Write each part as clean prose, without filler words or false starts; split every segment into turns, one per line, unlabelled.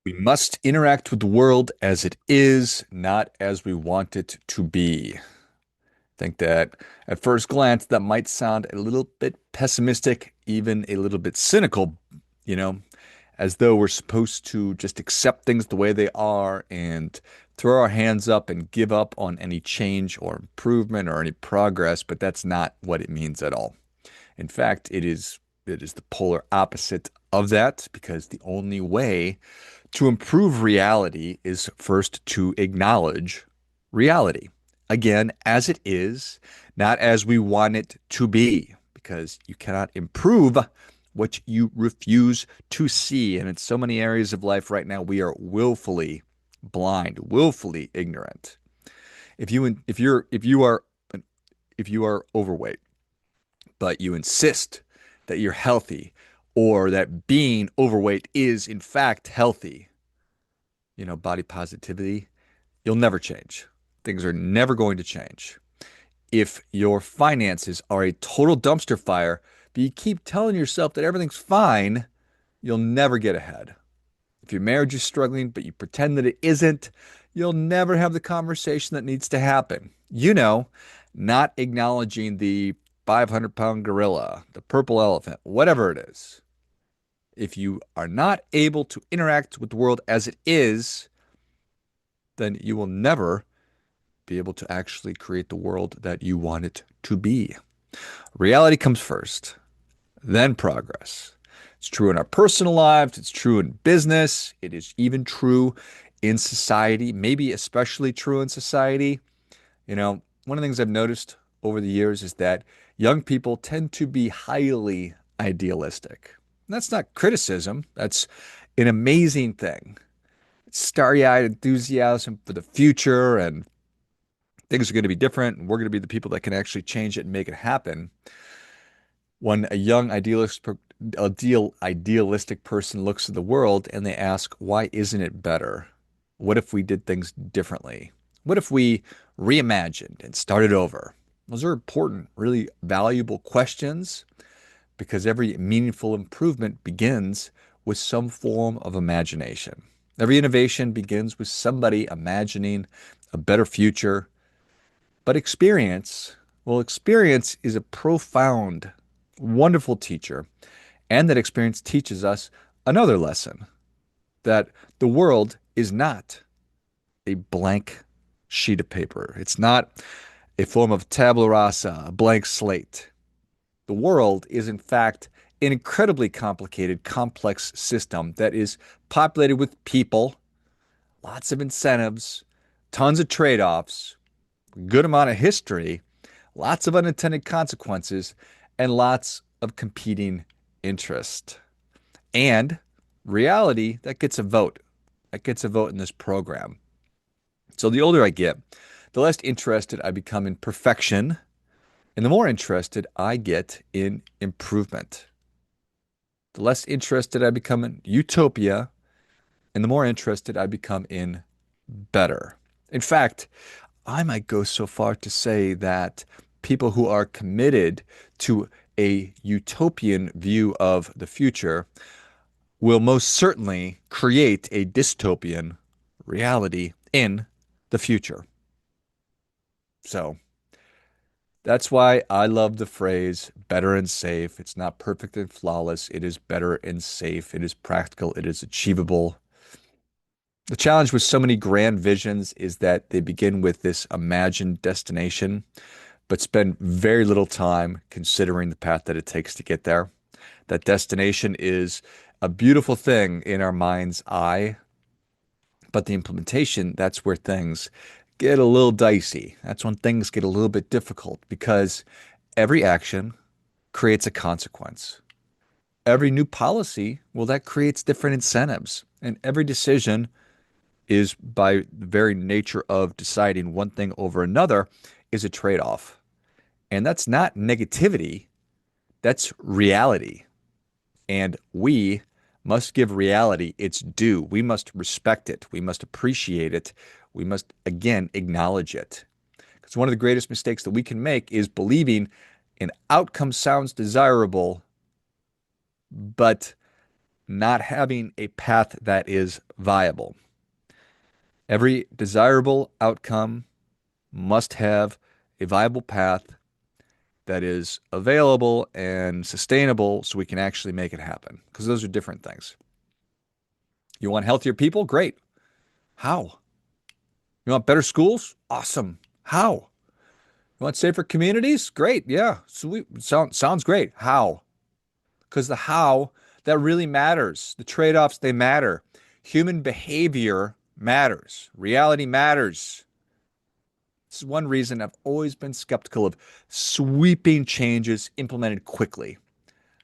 We must interact with the world as it is, not as we want it to be. Think that at first glance, that might sound a little bit pessimistic, even a little bit cynical, you know, as though we're supposed to just accept things the way they are and throw our hands up and give up on any change or improvement or any progress, but that's not what it means at all. In fact, it is the polar opposite of that because the only way to improve reality is first to acknowledge reality. Again, as it is, not as we want it to be, because you cannot improve what you refuse to see. And in so many areas of life right now, we are willfully blind, willfully ignorant. If you are overweight, but you insist that you're healthy or that being overweight is in fact healthy, body positivity, you'll never change. Things are never going to change. If your finances are a total dumpster fire, but you keep telling yourself that everything's fine, you'll never get ahead. If your marriage is struggling, but you pretend that it isn't, you'll never have the conversation that needs to happen. Not acknowledging the 500-pound gorilla, the purple elephant, whatever it is. If you are not able to interact with the world as it is, then you will never be able to actually create the world that you want it to be. Reality comes first, then progress. It's true in our personal lives, it's true in business, it is even true in society, maybe especially true in society. One of the things I've noticed over the years is that young people tend to be highly idealistic. And that's not criticism, that's an amazing thing. Starry-eyed enthusiasm for the future and things are going to be different and we're going to be the people that can actually change it and make it happen. When a young idealistic person looks at the world and they ask, why isn't it better? What if we did things differently? What if we reimagined and started over? Those are important, really valuable questions because every meaningful improvement begins with some form of imagination. Every innovation begins with somebody imagining a better future. But experience is a profound, wonderful teacher. And that experience teaches us another lesson that the world is not a blank sheet of paper. It's not a form of tabula rasa, a blank slate. The world is, in fact, an incredibly complicated, complex system that is populated with people, lots of incentives, tons of trade-offs, good amount of history, lots of unintended consequences, and lots of competing interest. And reality, that gets a vote. That gets a vote in this program. So the older I get, the less interested I become in perfection, and the more interested I get in improvement. The less interested I become in utopia, and the more interested I become in better. In fact, I might go so far to say that people who are committed to a utopian view of the future will most certainly create a dystopian reality in the future. So that's why I love the phrase better and safe. It's not perfect and flawless. It is better and safe. It is practical. It is achievable. The challenge with so many grand visions is that they begin with this imagined destination, but spend very little time considering the path that it takes to get there. That destination is a beautiful thing in our mind's eye, but the implementation, that's where things get a little dicey. That's when things get a little bit difficult because every action creates a consequence. Every new policy, well, that creates different incentives. And every decision is by the very nature of deciding one thing over another is a trade-off. And that's not negativity, that's reality. And we must give reality its due. We must respect it. We must appreciate it. We must, again, acknowledge it. Because one of the greatest mistakes that we can make is believing an outcome sounds desirable, but not having a path that is viable. Every desirable outcome must have a viable path that is available and sustainable so we can actually make it happen. Because those are different things. You want healthier people? Great. How? You want better schools? Awesome. How? You want safer communities? Great. Yeah. Sweet. Sounds great. How? Because the how, that really matters. The trade-offs, they matter. Human behavior matters. Reality matters. This is one reason I've always been skeptical of sweeping changes implemented quickly.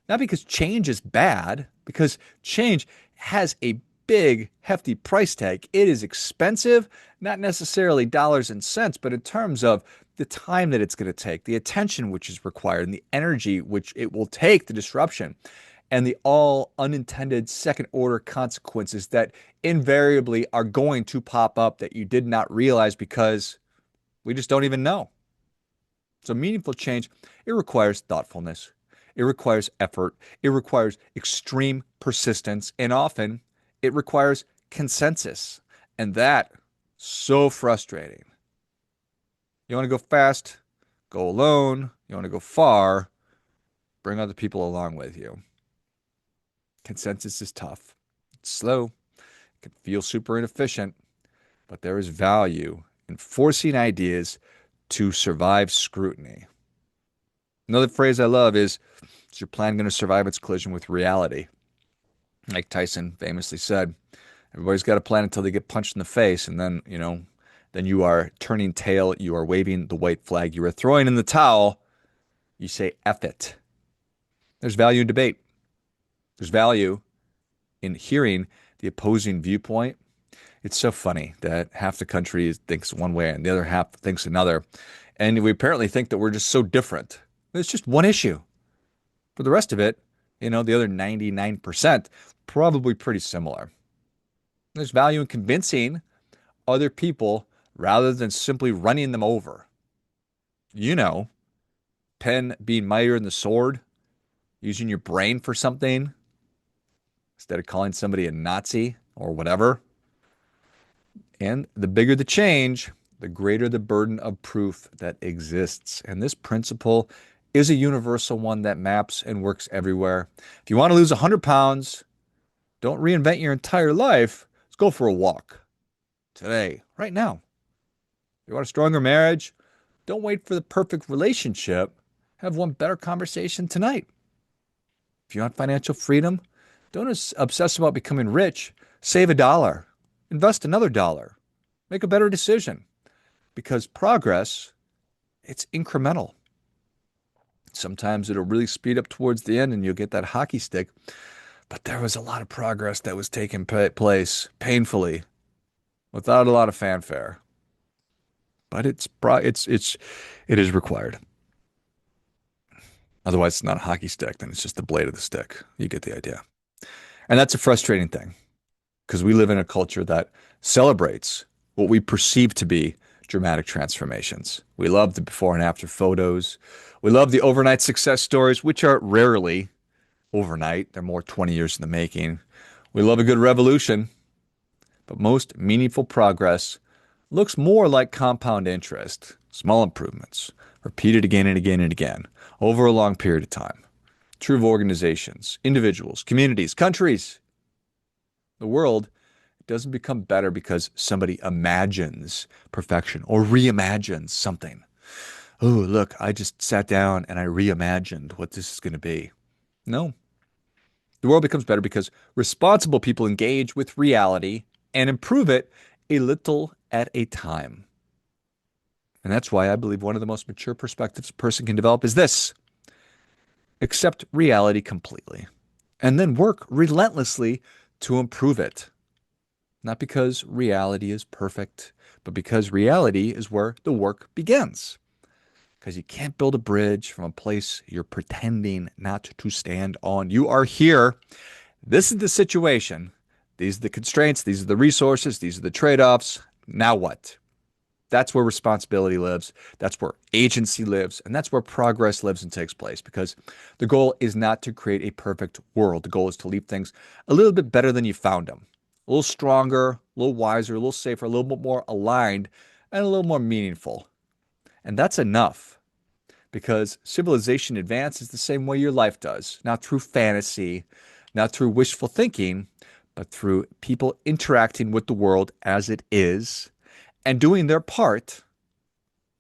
Not because change is bad, because change has a big, hefty price tag. It is expensive, not necessarily dollars and cents, but in terms of the time that it's going to take, the attention which is required, and the energy which it will take, the disruption, and the all unintended second order consequences that invariably are going to pop up that you did not realize because we just don't even know. So meaningful change, it requires thoughtfulness. It requires effort. It requires extreme persistence. And often it requires consensus. And that, so frustrating. You want to go fast, go alone. You want to go far, bring other people along with you. Consensus is tough. It's slow. It can feel super inefficient, but there is value in forcing ideas to survive scrutiny. Another phrase I love is your plan going to survive its collision with reality? Like Tyson famously said, everybody's got a plan until they get punched in the face, and then, then you are turning tail, you are waving the white flag, you are throwing in the towel, you say, F it. There's value in debate. There's value in hearing the opposing viewpoint. It's so funny that half the country thinks one way and the other half thinks another. And we apparently think that we're just so different. It's just one issue. For the rest of it, the other 99%, probably pretty similar. There's value in convincing other people rather than simply running them over. Pen being mightier than the sword, using your brain for something instead of calling somebody a Nazi or whatever. And the bigger the change, the greater the burden of proof that exists. And this principle is a universal one that maps and works everywhere. If you want to lose 100 pounds, don't reinvent your entire life. Let's go for a walk today, right now. If you want a stronger marriage, don't wait for the perfect relationship. Have one better conversation tonight. If you want financial freedom, don't obsess about becoming rich. Save $1. Invest another $1. Make a better decision. Because progress, it's incremental. Sometimes it'll really speed up towards the end and you'll get that hockey stick. But there was a lot of progress that was taking place painfully, without a lot of fanfare. But it is required. Otherwise, it's not a hockey stick, then it's just the blade of the stick. You get the idea. And that's a frustrating thing because we live in a culture that celebrates what we perceive to be dramatic transformations. We love the before and after photos. We love the overnight success stories, which are rarely overnight. They're more 20 years in the making. We love a good revolution, but most meaningful progress looks more like compound interest, small improvements, repeated again and again and again over a long period of time. True of organizations, individuals, communities, countries. The world doesn't become better because somebody imagines perfection or reimagines something. Oh, look, I just sat down and I reimagined what this is going to be. No. The world becomes better because responsible people engage with reality and improve it a little at a time. And that's why I believe one of the most mature perspectives a person can develop is this: accept reality completely and then work relentlessly to improve it. Not because reality is perfect, but because reality is where the work begins. Because you can't build a bridge from a place you're pretending not to stand on. You are here. This is the situation. These are the constraints. These are the resources. These are the trade-offs. Now what? That's where responsibility lives. That's where agency lives. And that's where progress lives and takes place because the goal is not to create a perfect world. The goal is to leave things a little bit better than you found them, a little stronger, a little wiser, a little safer, a little bit more aligned, and a little more meaningful. And that's enough because civilization advances the same way your life does, not through fantasy, not through wishful thinking, but through people interacting with the world as it is and doing their part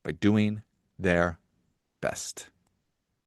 by doing their best.